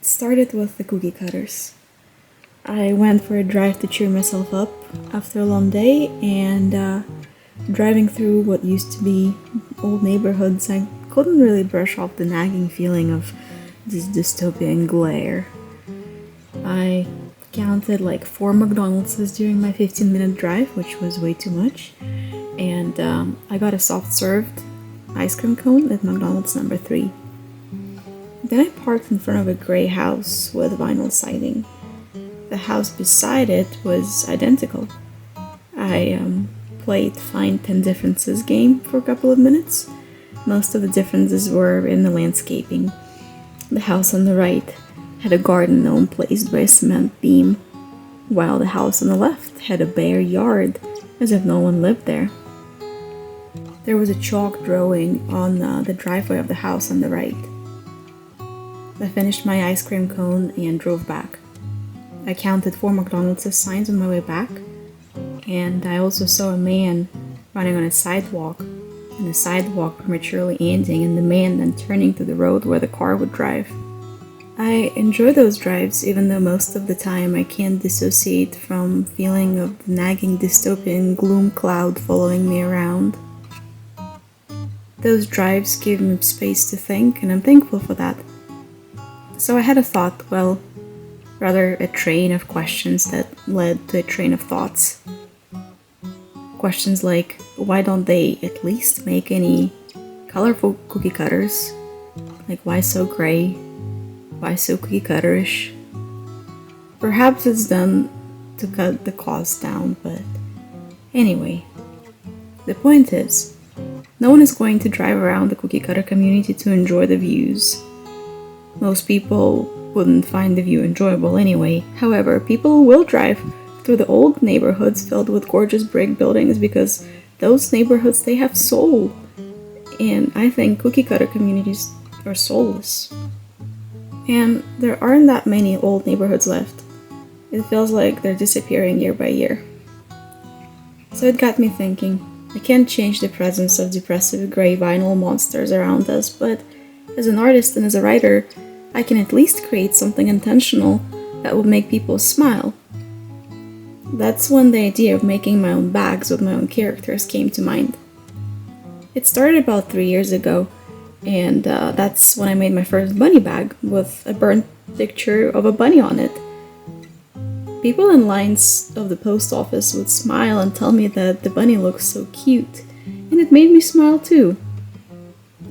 It started with the cookie cutters. I went for a drive to cheer myself up after a long day, and driving through what used to be old neighborhoods, I couldn't really brush off the nagging feeling of this dystopian glare. I counted like 4 McDonald's during my 15-minute drive, which was way too much, and I got a soft served ice cream cone at McDonald's number 3. Then I parked in front of a gray house with vinyl siding. The house beside it was identical. I played Find 10 Differences game for a couple of minutes. Most of the differences were in the landscaping. The house on the right had a garden gnome placed by a cement beam, while the house on the left had a bare yard, as if no one lived there. There was a chalk drawing on the driveway of the house on the right. I finished my ice cream cone and drove back. I counted 4 McDonald's signs on my way back, and I also saw a man running on a sidewalk, and the sidewalk prematurely ending, and the man then turning to the road where the car would drive. I enjoy those drives, even though most of the time I can't dissociate from feeling of the nagging dystopian gloom cloud following me around. Those drives give me space to think, and I'm thankful for that. So I had a thought, well, rather a train of questions that led to a train of thoughts. Questions like, why don't they at least make any colorful cookie cutters? Like, why so gray? Why so cookie cutterish? Perhaps it's done to cut the cost down, but anyway. The point is, no one is going to drive around the cookie cutter community to enjoy the views. Most people wouldn't find the view enjoyable anyway. However, people will drive through the old neighborhoods filled with gorgeous brick buildings because those neighborhoods, they have soul. And I think cookie cutter communities are soulless. And there aren't that many old neighborhoods left. It feels like they're disappearing year by year. So it got me thinking. I can't change the presence of depressive gray vinyl monsters around us, but as an artist and as a writer, I can at least create something intentional that would make people smile. That's when the idea of making my own bags with my own characters came to mind. It started about 3 years ago, and that's when I made my first bunny bag with a burnt picture of a bunny on it. People in lines of the post office would smile and tell me that the bunny looks so cute, and it made me smile too.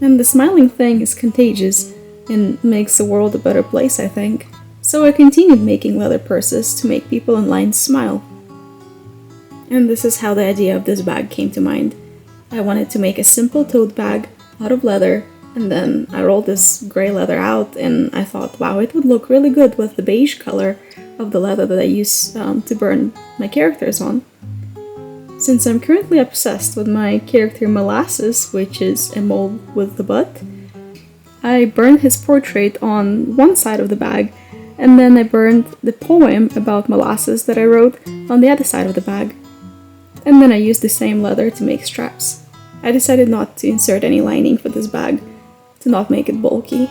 And the smiling thing is contagious and makes the world a better place, I think. So I continued making leather purses to make people in lines smile. And this is how the idea of this bag came to mind. I wanted to make a simple tote bag out of leather, and then I rolled this gray leather out, and I thought, wow, it would look really good with the beige color of the leather that I use to burn my characters on. Since I'm currently obsessed with my character Molasses, which is a mole with the butt, I burned his portrait on one side of the bag, and then I burned the poem about Molasses that I wrote on the other side of the bag. And then I used the same leather to make straps. I decided not to insert any lining for this bag, to not make it bulky.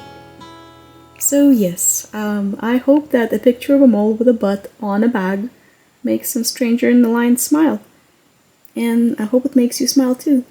So yes, I hope that a picture of a mole with a butt on a bag makes some stranger in the line smile. And I hope it makes you smile too.